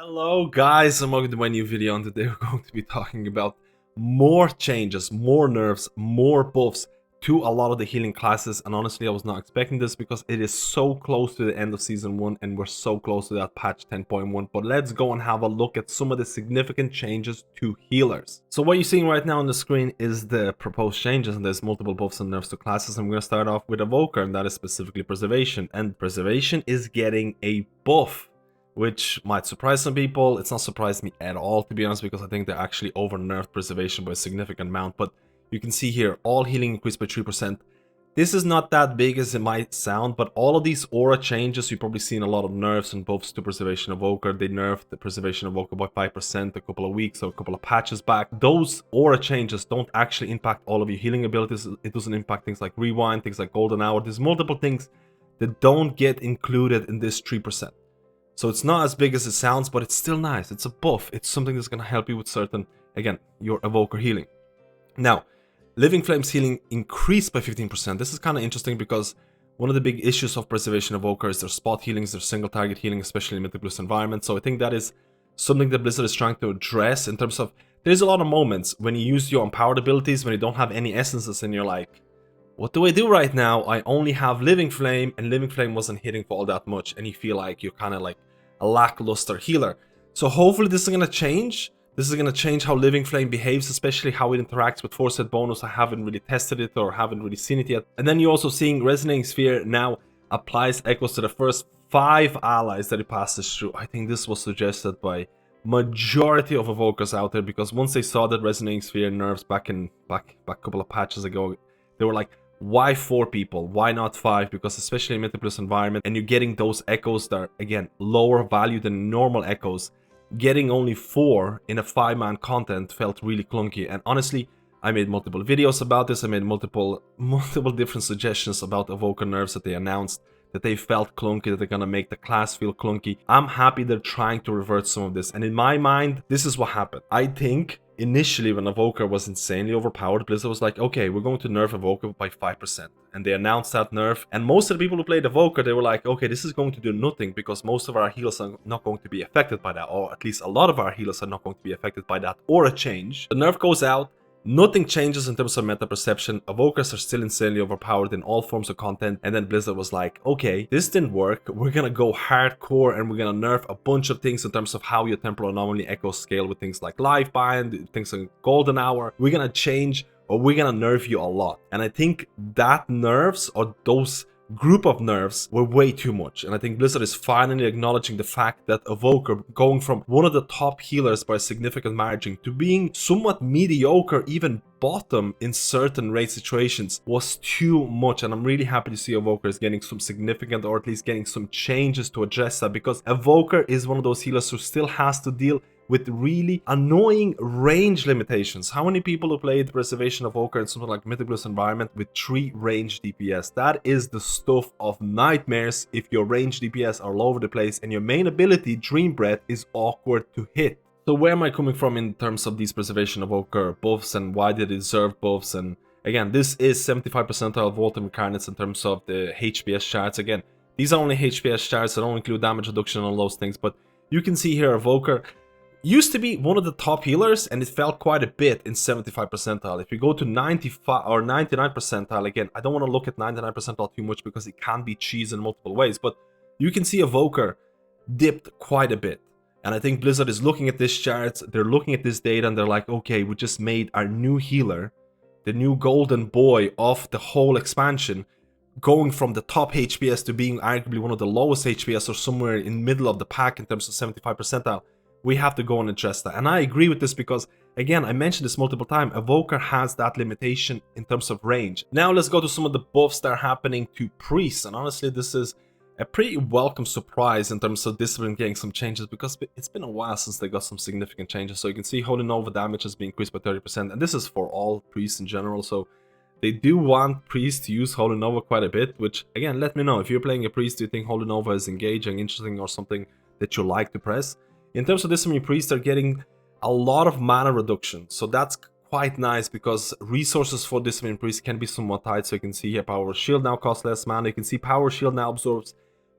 Hello guys, and welcome to my new video, and today we're going to be talking about more changes, more nerfs, more buffs to a lot of the healing classes. And honestly, I was not expecting this because it is so close to the end of season 1 and we're so close to that patch 10.1. But let's go and have a look at some of the significant changes to healers. So what you're seeing right now on the screen is the proposed changes, and there's multiple buffs and nerfs to classes. I'm going to start off with Evoker, and that is specifically Preservation. And Preservation is getting a buff, which might surprise some people. It's not surprised me at all, to be honest, because I think they actually over-nerfed Preservation by a significant amount. But you can see here, all healing increased by 3%. This is not that big as it might sound, but all of these aura changes, you've probably seen a lot of nerfs and buffs to Preservation Evoker. They nerfed the Preservation Evoker by 5% a couple of weeks or a couple of patches back. Those aura changes don't actually impact all of your healing abilities. It doesn't impact things like Rewind, things like Golden Hour. There's multiple things that don't get included in this 3%. So it's not as big as it sounds, but it's still nice. It's a buff. It's something that's going to help you with certain, again, your Evoker healing. Now, Living Flames healing increased by 15%. This is kind of interesting because one of the big issues of Preservation Evoker is their spot healings, their single target healing, especially in mythic environments. So I think that is something that Blizzard is trying to address in terms of, there's a lot of moments when you use your empowered abilities, when you don't have any essences and you're like, what do I do right now? I only have Living Flame, and Living Flame wasn't hitting for all that much, and you feel like you're kind of like a lackluster healer. So hopefully this is going to change. This is going to change how Living Flame behaves, especially how it interacts with Force Hit bonus. I haven't really tested it or haven't really seen it yet. And then you're also seeing Resonating Sphere now applies echoes to the first 5 allies that it passes through. I think this was suggested by majority of Evokers out there, because once they saw that Resonating Sphere nerfs back a couple of patches ago, they were like, why 4 people? Why not 5? Because especially in Mythic Plus environment, and you're getting those echoes that are, again, lower value than normal echoes, getting only 4 in a 5-man content felt really clunky. And honestly, I made multiple videos about this. I made multiple different suggestions about Evoker nerfs that they announced, that they felt clunky, that they're gonna make the class feel clunky. I'm happy they're trying to revert some of this. And in my mind, this is what happened. I think initially, when Evoker was insanely overpowered, Blizzard was like, okay, we're going to nerf Evoker by 5%. And they announced that nerf. And most of the people who played Evoker, they were like, okay, this is going to do nothing because most of our healers are not going to be affected by that. Or at least a lot of our healers are not going to be affected by that aura change. The nerf goes out. Nothing changes in terms of meta perception. Evokers are still insanely overpowered in all forms of content. And then Blizzard was like, okay, this didn't work. We're gonna go hardcore and we're gonna nerf a bunch of things in terms of how your Temporal Anomaly echoes scale with things like Livebind, things like Golden Hour. We're gonna change, or we're gonna nerf you a lot. And I think that nerfs, or those group of nerfs, were way too much. And I think Blizzard is finally acknowledging the fact that Evoker, going from one of the top healers by a significant margin to being somewhat mediocre, even bottom in certain raid situations, was too much. And I'm really happy to see Evoker is getting some significant, or at least getting some changes to address that, because Evoker is one of those healers who still has to deal with really annoying range limitations. How many people who played Preservation Evoker in something like Mythic Plus environment with 3 range DPS? That is the stuff of nightmares if your range DPS are all over the place and your main ability, Dream Breath, is awkward to hit. So where am I coming from in terms of these Preservation Evoker buffs, and why they deserve buffs? And again, this is 75 percentile of Vault Incarnates in terms of the HPS shards. Again, these are only HPS shards, so don't include damage reduction and all those things, but you can see here Evoker used to be one of the top healers, and it fell quite a bit in 75 percentile. If you go to 95 or 99 percentile, again, I don't want to look at 99 percentile too much because it can be cheese in multiple ways, but you can see Evoker dipped quite a bit. And I think Blizzard is looking at this chart, they're looking at this data, and they're like, okay, we just made our new healer, the new golden boy of the whole expansion, going from the top HPS to being arguably one of the lowest HPS, or somewhere in middle of the pack in terms of 75 percentile. We have to go and address that. And I agree with this because, again, I mentioned this multiple times, Evoker has that limitation in terms of range. Now let's go to some of the buffs that are happening to priests. And honestly, this is a pretty welcome surprise in terms of Discipline getting some changes, because it's been a while since they got some significant changes. So you can see Holy Nova damage has been increased by 30%. And this is for all priests in general. So they do want priests to use Holy Nova quite a bit, which, again, let me know. If you're playing a priest, do you think Holy Nova is engaging, interesting, or something that you like to press? In terms of Discipline priests, they're getting a lot of mana reduction, so that's quite nice because resources for Discipline priests can be somewhat tight. So you can see here Power Shield now costs less mana. You can see Power Shield now absorbs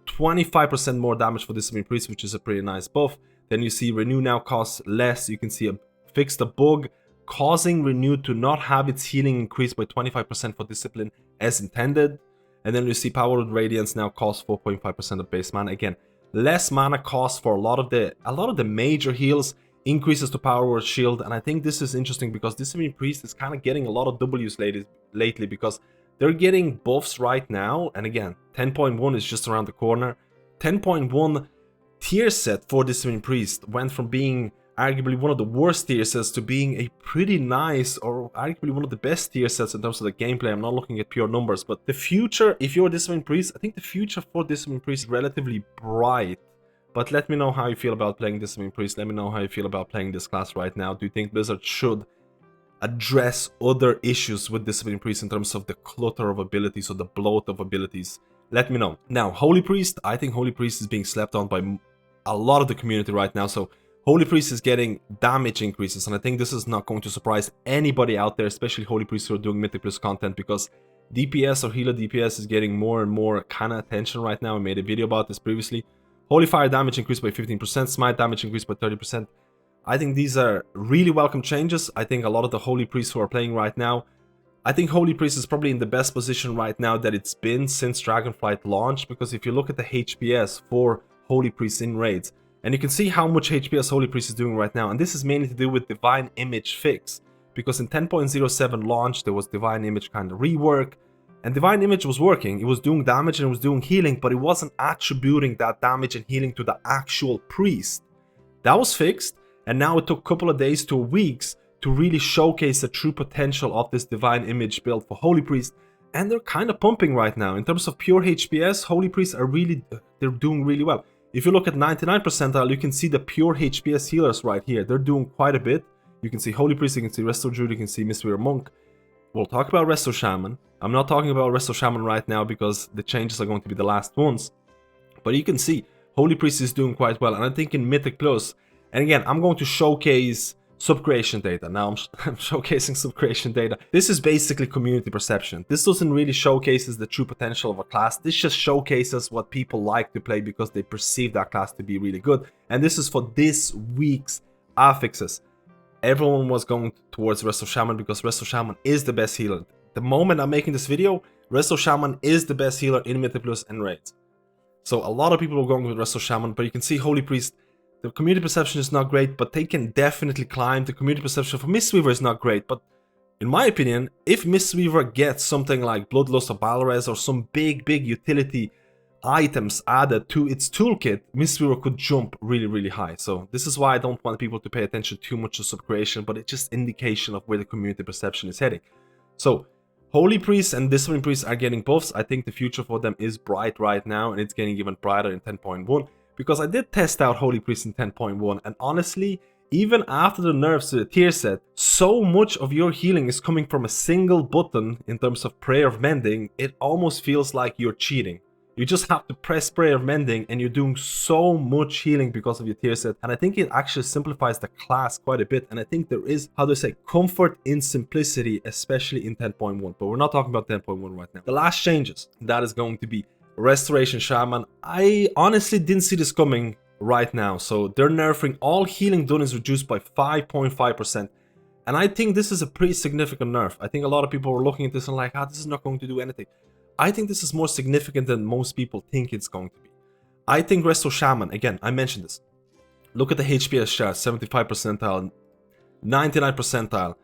25% more damage for Discipline priests, which is a pretty nice buff. Then you see Renew now costs less. You can see fix the bug, causing Renew to not have its healing increase by 25% for Discipline as intended. And then you see Power with Radiance now costs 4.5% of base mana. Again, less mana cost for a lot of the major heals, increases to Power Word Shield. And I think this is interesting because Discipline Priest is kind of getting a lot of W's lately because they're getting buffs right now. And again, 10.1 is just around the corner. 10.1 tier set for Discipline Priest went from being arguably one of the worst tier sets to being a pretty nice, or arguably one of the best tier sets in terms of the gameplay. I'm not looking at pure numbers, but the future, if you're a Discipline Priest, I think the future for Discipline Priest is relatively bright. But let me know how you feel about playing Discipline Priest. Let me know how you feel about playing this class right now. Do you think Blizzard should address other issues with Discipline Priest in terms of the clutter of abilities or the bloat of abilities? Let me know. Now, Holy Priest, I think Holy Priest is being slept on by a lot of the community right now. So Holy Priest is getting damage increases, and I think this is not going to surprise anybody out there, especially Holy Priests who are doing Mythic Plus content, because DPS or healer DPS is getting more and more kind of attention right now. I made a video about this previously. Holy Fire damage increased by 15%, Smite damage increased by 30%. I think these are really welcome changes. I think a lot of the Holy Priests who are playing right now, I think Holy Priest is probably in the best position right now that it's been since Dragonflight launched, because if you look at the HPS for Holy Priest in raids, and you can see how much HPS Holy Priest is doing right now, and this is mainly to do with Divine Image fix, because in 10.0.7 launch there was Divine Image kind of rework, and Divine Image was working. It was doing damage and it was doing healing, but it wasn't attributing that damage and healing to the actual priest. That was fixed, and now it took a couple of days to weeks to really showcase the true potential of this Divine Image build for Holy Priest, and they're kind of pumping right now. In terms of pure HPS, Holy Priests are they're doing really well. If you look at 99 percentile, you can see the pure HPS healers right here. They're doing quite a bit. You can see Holy Priest, you can see Resto Druid, you can see Mistweaver Monk. We'll talk about Resto Shaman. I'm not talking about Resto Shaman right now because the changes are going to be the last ones. But you can see Holy Priest is doing quite well. And I think in Mythic Plus, and again, I'm going to showcase sub-creation data. Now I'm showcasing sub-creation data. This is basically community perception. This doesn't really showcases the true potential of a class. This just showcases what people like to play because they perceive that class to be really good. And this is for this week's affixes. Everyone was going towards Resto Shaman because Resto Shaman is the best healer. The moment I'm making this video, Resto Shaman is the best healer in Mythic Plus and raids. So a lot of people are going with Resto Shaman, but you can see Holy Priest, the community perception is not great, but they can definitely climb. The community perception for Mistweaver is not great, but in my opinion, if Mistweaver gets something like Bloodlust or Balrez or some big utility items added to its toolkit, Mistweaver could jump really high. So this is why I don't want people to pay attention too much to sub-creation, but it's just indication of where the community perception is heading. So Holy Priests and Discipline Priests are getting buffs. I think the future for them is bright right now, and it's getting even brighter in 10.1. Because I did test out Holy Priest in 10.1, and honestly, even after the nerfs to the tier set, so much of your healing is coming from a single button in terms of Prayer of Mending, it almost feels like you're cheating. You just have to press Prayer of Mending and you're doing so much healing because of your tier set. And I think it actually simplifies the class quite a bit. And I think there is, how do I say, comfort in simplicity, especially in 10.1. But we're not talking about 10.1 right now. The last changes, that is going to be Restoration Shaman. I honestly didn't see this coming right now. So they're nerfing all healing done is reduced by 5.5%. And I think this is a pretty significant nerf. I think a lot of people were looking at this and like, this is not going to do anything. I think this is more significant than most people think it's going to be. I think Resto Shaman, again, I mentioned this. Look at the HPS chart, 75 percentile, 99 percentile.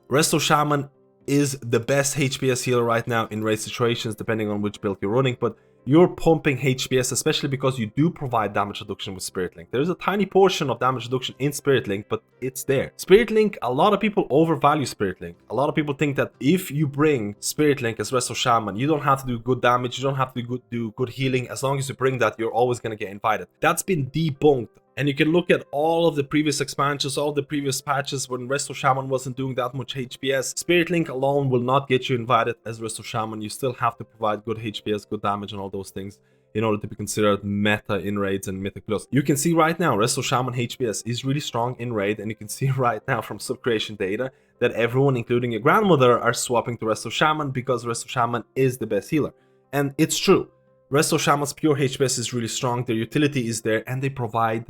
Resto Shaman is the best HPS healer right now in raid situations, depending on which build you're running, but you're pumping HPS, especially because you do provide damage reduction with Spirit Link. There's a tiny portion of damage reduction in Spirit Link, but it's there. Spirit Link, a lot of people overvalue Spirit Link. A lot of people think that if you bring Spirit Link as Resto Shaman, you don't have to do good damage, you don't have to do good healing. As long as you bring that, you're always going to get invited. That's been debunked. And you can look at all of the previous expansions, all the previous patches when Resto Shaman wasn't doing that much HPS. Spirit Link alone will not get you invited as Resto Shaman. You still have to provide good HPS, good damage and all those things in order to be considered meta in raids and Mythic Plus. You can see right now Resto Shaman HPS is really strong in raid, and you can see right now from sub-creation data that everyone, including your grandmother, are swapping to Resto Shaman because Resto Shaman is the best healer. And it's true. Resto Shaman's pure HPS is really strong, their utility is there, and they provide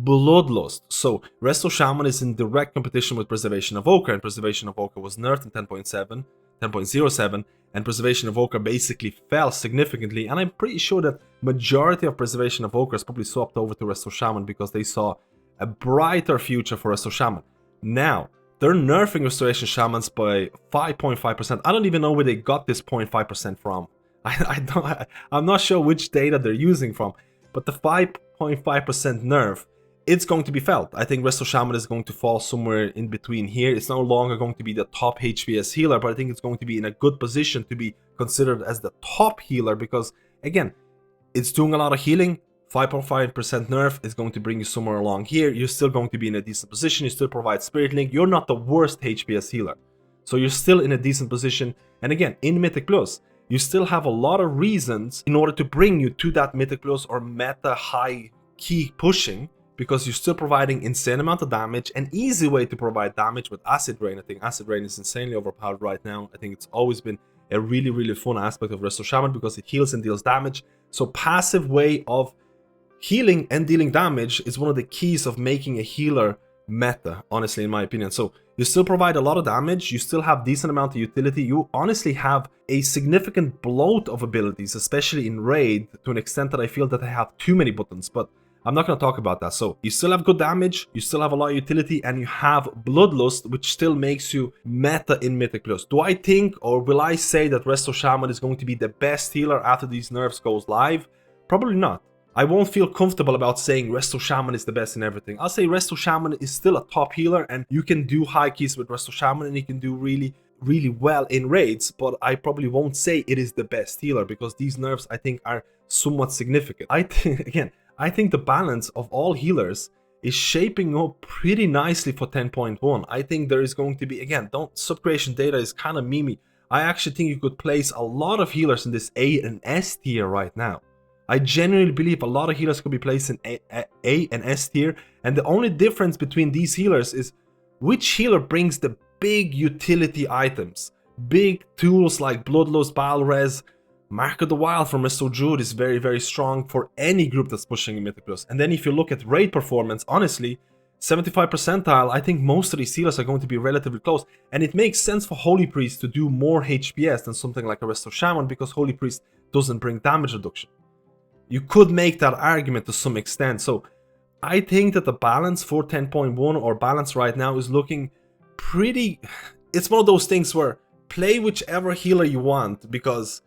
Bloodlust. So Resto Shaman is in direct competition with Preservation Evoker, and Preservation Evoker was nerfed in 10.7, 10.07, and Preservation Evoker basically fell significantly, and I'm pretty sure that majority of Preservation Evokers probably swapped over to Resto Shaman because they saw a brighter future for Resto Shaman. Now, they're nerfing Restoration Shamans by 5.5%. I don't even know where they got this 0.5% from. I'm not sure which data they're using from, but the 5.5% nerf, it's going to be felt. I think Resto Shaman is going to fall somewhere in between here. It's no longer going to be the top HPS healer, but I think it's going to be in a good position to be considered as the top healer because, again, it's doing a lot of healing. 5.5% nerf is going to bring you somewhere along here. You're still going to be in a decent position. You still provide Spirit Link. You're not the worst HPS healer. So you're still in a decent position. And again, in Mythic Plus, you still have a lot of reasons in order to bring you to that Mythic Plus or meta high key pushing, because you're still providing insane amount of damage, an easy way to provide damage with Acid Rain. I think Acid Rain is insanely overpowered right now. I think it's always been a really, really fun aspect of Resto Shaman because it heals and deals damage. So passive way of healing and dealing damage is one of the keys of making a healer meta, honestly, in my opinion. So you still provide a lot of damage, you still have decent amount of utility, you honestly have a significant bloat of abilities, especially in raid, to an extent that I feel that I have too many buttons, but I'm not going to talk about that. So you still have good damage, you still have a lot of utility, and you have Bloodlust, which still makes you meta in Mythic Plus. Do I think, or will I say that Resto Shaman is going to be the best healer after these nerfs goes live? Probably not. I won't feel comfortable about saying Resto Shaman is the best in everything. I'll say Resto Shaman is still a top healer, and you can do high keys with Resto Shaman, and you can do really, really well in raids, but I probably won't say it is the best healer because these nerfs, I think, are somewhat significant. I think the balance of all healers is shaping up pretty nicely for 10.1. I think there is going to be, again, subcreation data is kind of memey. I actually think you could place a lot of healers in this A and S tier right now. I genuinely believe a lot of healers could be placed in A and S tier, and the only difference between these healers is which healer brings the big utility items. Big tools like Bloodlust, Bile Res, Mark of the Wild from Resto Druid is very, very strong for any group that's pushing a Mythic Plus. And then if you look at raid performance, honestly, 75 percentile, I think most of these healers are going to be relatively close. And it makes sense for Holy Priest to do more HPS than something like a Resto Shaman because Holy Priest doesn't bring damage reduction. You could make that argument to some extent. So I think that the balance for 10.1 or balance right now is looking pretty... It's one of those things where play whichever healer you want, because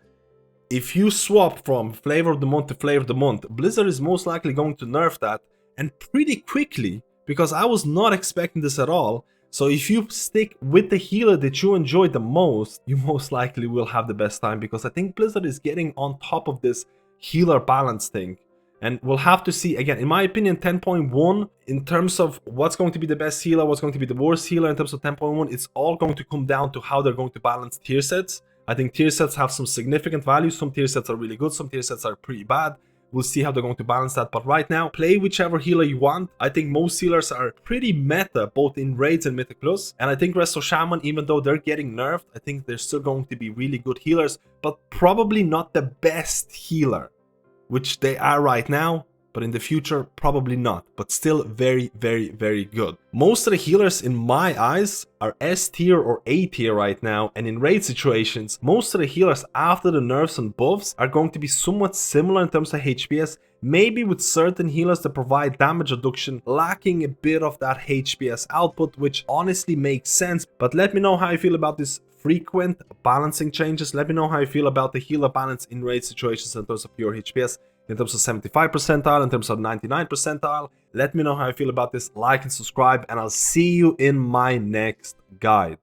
if you swap from Flavor of the Month to Flavor of the Month, Blizzard is most likely going to nerf that, and pretty quickly, because I was not expecting this at all. So if you stick with the healer that you enjoy the most, you most likely will have the best time, because I think Blizzard is getting on top of this healer balance thing, and we'll have to see. Again, in my opinion, 10.1 in terms of what's going to be the best healer, what's going to be the worst healer in terms of 10.1, it's all going to come down to how they're going to balance tier sets. I think tier sets have some significant value. Some tier sets are really good, some tier sets are pretty bad. We'll see how they're going to balance that, but right now, play whichever healer you want. I think most healers are pretty meta, both in raids and Mythic Plus. And I think Resto Shaman, even though they're getting nerfed, I think they're still going to be really good healers, but probably not the best healer, which they are right now. But in the future, probably not, but still very, very, very good. Most of the healers in my eyes are S tier or A tier right now, and in raid situations, most of the healers after the nerfs and buffs are going to be somewhat similar in terms of HPS, maybe with certain healers that provide damage reduction, lacking a bit of that HPS output, which honestly makes sense. But let me know how you feel about this frequent balancing changes. Let me know how you feel about the healer balance in raid situations in terms of pure HPS. In terms of 75 percentile, in terms of 99 percentile. Let me know how you feel about this, like and subscribe, and I'll see you in my next guide.